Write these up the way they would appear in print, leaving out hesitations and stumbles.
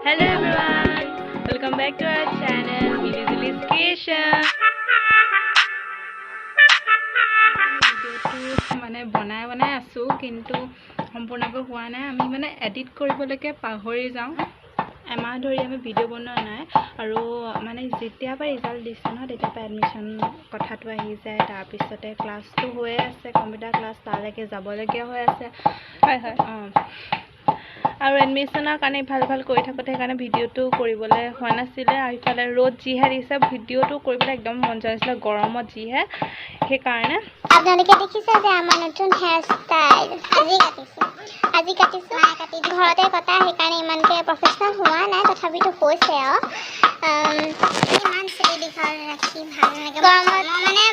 Hello everyone, welcome back to our channel Lily's Creation. ভিডিওটো মানে বনাই আছো কিন্তু সম্পূৰ্ণকৈ হোৱা নাই। আমি মানে এডিট কৰিবলৈকে পাহৰি যাওঁ। এমাহ ধৰি আমি ভিডিও বনোৱা নাই আৰু মানে যেতিয়া পৰা ৰিজাল্ট দিছে ন তেতিয়া পৰা এডমিশন কথাটো আহি যায়। তাৰ পিছতে ক্লাছটো হৈ আছে, কম্পিউটাৰ ক্লাছ তালৈকে যাবলগীয়া হৈ আছে। হয় আৰু এডমিশনৰ কাৰণে ভাল কৰি থাকোঁতে সেইকাৰণে ভিডিওটো কৰিবলৈ হোৱা নাছিলে। আৰু ইফালে ৰ'দ যিহে দিছে ভিডিওটো কৰিবলৈ একদম মন যোৱা নাছিলে, গৰমত যিহে। সেইকাৰণে আপোনালোকে দেখিছে যে আমাৰ নতুন হেয়াৰ ষ্টাইল আজি কাটিছোঁ ঘৰতে কটা, সেইকাৰণে ইমানকৈ প্ৰফেচনেল হোৱা নাই, তথাপিতো হৈছে আৰু ইমান চুলি দীঘল ৰাখি ভাল লাগে। গৰমত মানে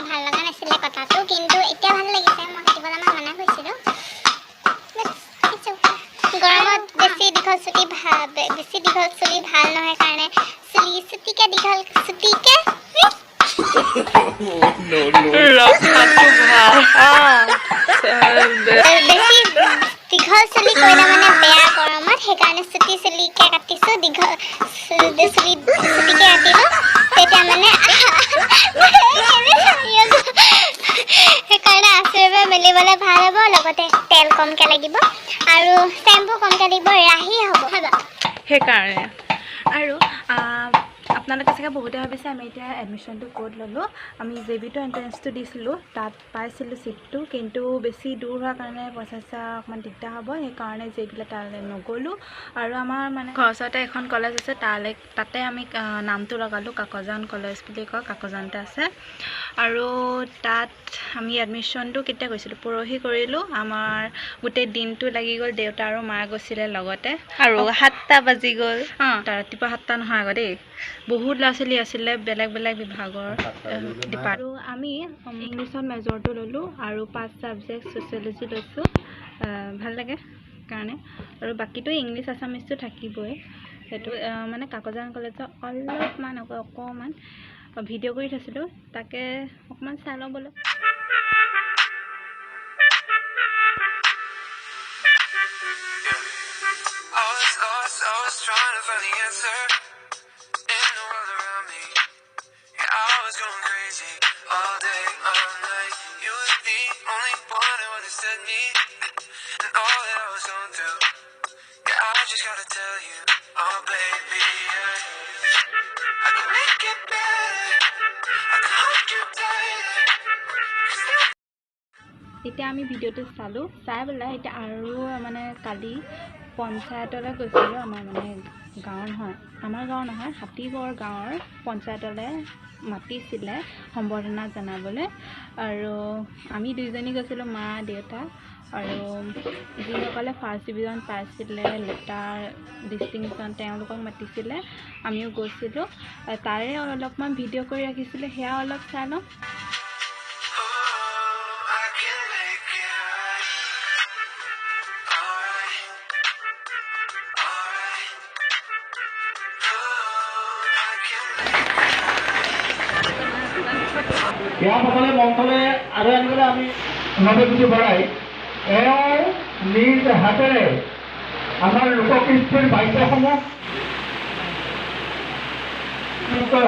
ভাল লগা নাছিলে কটাটো, কিন্তু এতিয়া ভাল লাগিছে। মই কাটিবলৈ মানা কৰিছিলোঁ। গৰমত বেছি দীঘল চুলি ভাল নহয় কাৰণে চুটিকে দীঘল চুটিকে বেছি দীঘল চুলি কৰিলে মানে বেয়া গৰমত, সেইকাৰণে চুটি চুলিকে কাটিছোঁ। দীঘল চুটিকে কাটিলোঁ, তেতিয়া মানে সেইকাৰণে আঁচুৰিব মেলিবলৈ ভাল হ'ব, লগতে তেল কমকৈ লাগিব আৰু চেম্পু কমকৈ দিব, ৰাহি হ'ব। সেইকাৰণে আৰু আপোনালোকে চাগে বহুতে ভাবিছে আমি এতিয়া এডমিশ্যনটো ক'ত ল'লোঁ। আমি জেবিটো এণ্ট্ৰেঞ্চটো দিছিলোঁ, তাত পাইছিলোঁ ছিটটো, কিন্তু বেছি দূৰ হোৱাৰ কাৰণে পইচা অকণমান দিগদাৰ হ'ব। সেইকাৰণে জেবিলৈ তালৈ নগ'লোঁ। আৰু আমাৰ মানে ঘৰৰ ওচৰতে এখন কলেজ আছে, তাতে আমি নামটো লগালোঁ। কাকজান কলেজ বুলি কয়, কাকজানতে আছে। আৰু তাত আমি এডমিশ্যনটো কেতিয়া কৰিছিলোঁ, পৰহি কৰিলোঁ। আমাৰ গোটেই দিনটো লাগি গ'ল, দেউতা আৰু মা গৈছিলে লগতে, আৰু 7টা বাজি গ'ল। ৰাতিপুৱা 7টা নহয় আকৌ দেই, বহুত ল'ৰা ছোৱালী আছিলে, বেলেগ বিভাগৰ ডিপাৰ্টমেণ্ট। আৰু আমি ইংলিছত মেজৰটো ল'লোঁ আৰু 5 ছাবজেক্ট ছ'চিয়লজি লৈছোঁ। ভাল লাগে কাৰণে, আৰু বাকীটো ইংলিছ আছামিজটো থাকিবই। সেইটো মানে কাকজান কলেজৰ অকণমান ভিডিঅ' কৰি থৈছিলোঁ, তাকে অকণমান চাই লওঁ বোলো। এতিয়া আমি ভিডিঅ'টো চালোঁ, চাই পেলাই এতিয়া আৰু মানে কালি পঞ্চায়তলৈ গৈছিলোঁ। আমাৰ গাঁৱৰ নহয়, হতিগাঁৱৰ গাঁৱৰ পঞ্চায়তলৈ মাতিছিলে সম্বৰ্ধনা জনাবলৈ। আৰু আমি দুইজনী গৈছিলোঁ, মা দেউতা, আৰু যিসকলে ফাৰ্ষ্ট ডিভিজন পাইছিলে, লেটাৰ ডিষ্টিংশ্যন, তেওঁলোকক মাতিছিলে। আমিও গৈছিলোঁ, তাৰে অলপমান ভিডিঅ' কৰি ৰাখিছিলোঁ, সেয়া অলপ চাই লওঁ। ইয়াসকলে মন্থলে আদৰাই আনিবলৈ আমি নৱজ্যোতি বৰাই এওঁ নিজ হাতেৰে আমাৰ লোককৃষ্টিৰ বাদ্যসমূহ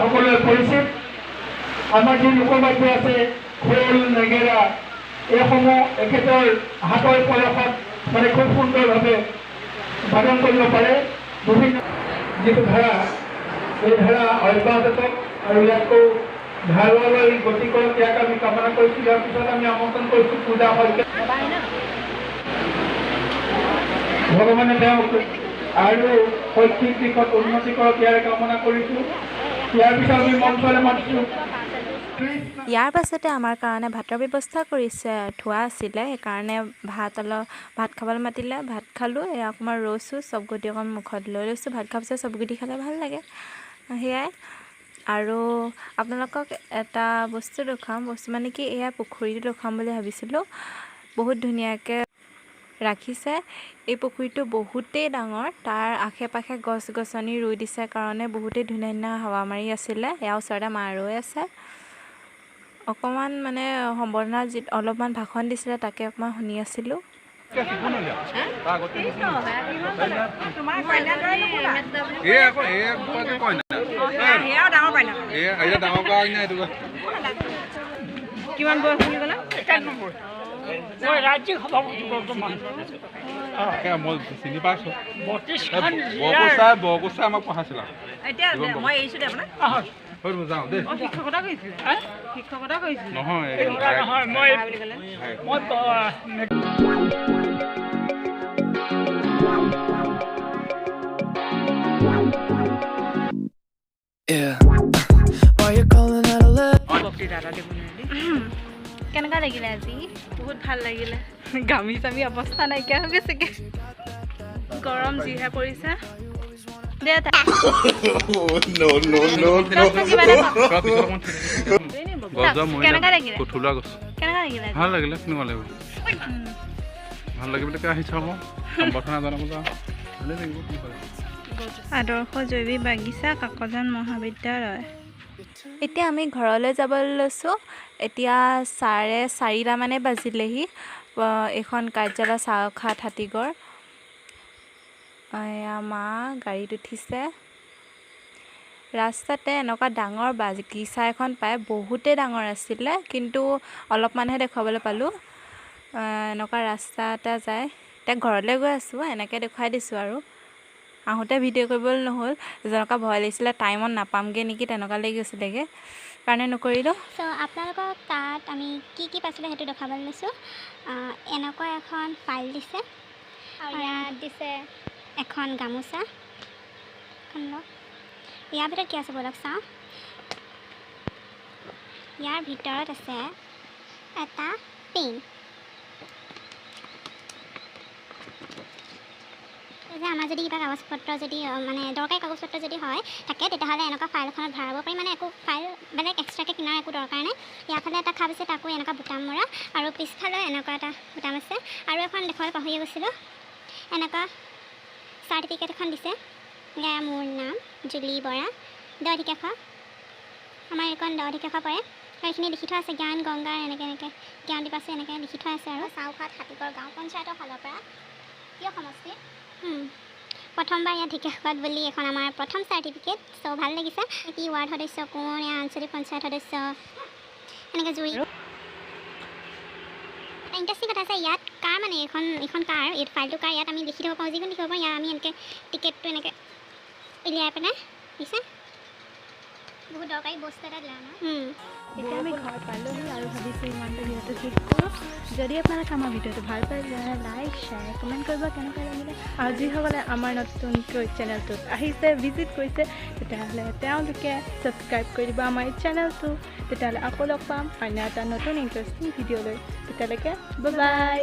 সকলোৱে পৰিচিত। আমাৰ যি লোকবাদ্য আছে, খোল, নেগেৰা, এইসমূহ এখেতৰ হাতৰ পয়সত মানে খুব সুন্দৰভাৱে বাদন কৰিব পাৰে। বিভিন্ন যিটো ধাৰা, এই ধাৰা অব্যাহত থাকক আৰু ইয়াতকৈ ধাৰলৈ গতি কৰক, ইয়াক আমি কামনা কৰিছোঁ। ইয়াৰ পিছত আমি আমন্ত্ৰণ কৰিছোঁ পূজা শইকীয়া, ভগৱানে তেওঁক আৰু শৈক্ষিক দিশত উন্নতি কৰক, ইয়াৰ কামনা কৰিছোঁ। ইয়াৰ পিছত আমি মঞ্চলৈ মাতিছোঁ। ইয়াৰ পাছতে আমাৰ কাৰণে ভাতৰ ব্যৱস্থা কৰিছে, থোৱা আছিলে, সেইকাৰণে ভাত খাবলৈ মাতিলে। ভাত খালোঁ, এয়া অকণমান ৰৈছোঁ, চবগুটি অকণ মুখত লৈ লৈছোঁ। ভাত খোৱাৰ পিছত চবগুটি খালে ভাল লাগে, সেয়াই। আৰু আপোনালোকক এটা বস্তু দেখুৱাম, মানে কি এয়া পুখুৰীটো দেখুৱাম বুলি ভাবিছিলোঁ। বহুত ধুনীয়াকৈ ৰাখিছে। এই পুখুৰীটো বহুতেই ডাঙৰ, তাৰ আশে পাশে গছ গছনি ৰুই দিছে কাৰণে বহুতেই ধুনীয়া হাৱা মাৰি আছিলে। এয়া ওচৰতে মা ৰৈ আছে। অকণমান মানে সম্বৰ্ধনা অলপমান ভাষণ দিছিলে, তাকে অকণমান শুনি আছিলোঁ। কিমান বয়স বুলি ক'লা? মই ৰাজ্যিক সভাপতি বৰ্তমান মই চিনি পাইছোঁ বৰকোচাই আমাক পঢ়াইছিল এতিয়া মই এৰিছোঁ দে আপোনাক। যাওঁ দেই শিক্ষকতা কৰিছিলে? শিক্ষকতা কৰিছিলে? নহয় নহয় মই কেনেকুৱা লাগিলে আজি? বহুত ভাল লাগিলে। গামি চামি অৱস্থা নাইকিয়া হৈ গৈছেগে, গৰম যিহে পৰিছে। দে কেনেকুৱা লাগিলে? থলুৱা গছ কেনেকুৱা লাগিলে? ভাল লাগিলে। কেনেকুৱা লাগিব? ভাল লাগিবলৈকে আহিছোঁ আকৌ সম্বৰ্ধনা জনাব যাওঁ। ভালেই লাগিব। আদৰ্শ জৈৱিক বাগিচা কাকজান মহাবিদ্যালয়। এতিয়া আমি ঘৰলৈ যাবলৈ লৈছোঁ। এতিয়া 4:30 বাজিলেহি। এইখন কাৰ্যালয় চাউখাট হাতীগড়। এয়া মা গাড়ীত উঠিছে। ৰাস্তাতে এনেকুৱা ডাঙৰ বাগিচা এখন পায়, বহুতেই ডাঙৰ আছিলে, কিন্তু অলপমানহে দেখুৱাবলৈ পালোঁ। এনেকুৱা ৰাস্তা এটা যায়। এতিয়া ঘৰলৈ গৈ আছোঁ, এনেকৈ দেখুৱাই দিছোঁ আৰু। আহোঁতে ভিডিঅ' কৰিবলৈ নহ'ল, যেনেকুৱা ভয় লাগিছিলে টাইমত নাপামগৈ নেকি তেনেকুৱা লাগি গৈছিলেগৈ, কাৰণে নকৰিলোঁ। চ' আপোনালোকক তাত আমি কি কি পাইছিলোঁ সেইটো দেখাবলৈ লৈছোঁ। এনেকুৱা এখন ফাইল দিছে আৰু ইয়াত দিছে এখন গামোচা। ইয়াৰ ভিতৰত কি আছে ব'লক চাওঁ। ইয়াৰ ভিতৰত আছে এটা পেন। যে আমাৰ যদি কিবা কাগজ পত্ৰ যদি মানে দৰকাৰী কাগজ পত্ৰ যদি হয় থাকে, তেতিয়াহ'লে এনেকুৱা ফাইল এখনত ভৰাব পাৰি। মানে একো ফাইল বেলেগ এক্সট্ৰাকৈ কিনাৰ একো দৰকাৰ নাই। ইয়াৰ ফালে এটা খাপ আছে, তাকো এনেকুৱা বুটাম মৰা, আৰু পিছফালে এনেকুৱা এটা বুটাম আছে। আৰু এখন দেখুৱাবলৈ পাহৰিয়ে গৈছিলোঁ, এনেকুৱা চাৰ্টিফিকেট এখন দিছে। ইয়াৰ মোৰ নাম জুলি বৰা, দ অধিকাশ। আমাৰ এইখন দ অধিকাশ পৰে, আৰু এইখিনি লিখি থোৱা আছে জ্ঞান গংগাৰ এনেকৈ জ্ঞান দিব আছে, এনেকৈ লিখি থোৱা আছে। আৰু চাউখাট হাতীগড় গাঁও পঞ্চায়তৰ ফালৰ পৰা কিয় সমষ্টি প্ৰথমবাৰ ইয়াত ঢেকীয়াখোৱাত বুলি এখন আমাৰ প্ৰথম চাৰ্টিফিকেট। চ' ভাল লাগিছে। কি ৱাৰ্ড সদস্য কোন, ইয়াৰ আঞ্চলিক পঞ্চায়ত সদস্য, এনেকৈ জুৰি। এটা ইণ্টাৰেষ্টিং কথা আছে, ইয়াত কাৰ মানে এইখন কাৰ, এই ফাইলটো কাৰ, ইয়াত আমি লিখি থ'ব পাৰোঁ, যিকোনো লিখিব পাৰোঁ। ইয়াত আমি এনেকৈ টিকেটটো এনেকৈ উলিয়াই পেলাই দিছে। বহুত দৰকাৰী বস্তু এটা দিলে আমাৰ। এতিয়া আমি ঘৰত পালোহি আৰু ভাবিছোঁ ইমানটো ভিডিঅ'টো শেষ কৰোঁ। যদি আপোনালোকে আমাৰ ভিডিঅ'টো ভাল পায় তেতিয়াহ'লে লাইক শ্বেয়াৰ কমেণ্ট কৰিব কেনেকুৱা লাগিলে। আৰু যিসকলে আমাৰ নতুনকৈ চেনেলটোত আহিছে, ভিজিট কৰিছে, তেতিয়াহ'লে তেওঁলোকে ছাবস্ক্ৰাইব কৰি দিব আমাৰ এই চেনেলটো। তেতিয়াহ'লে আকৌ লগ পাম অন্য এটা নতুন ইণ্টাৰেষ্টিং ভিডিঅ'লৈ। তেতিয়ালৈকে বাই বাই।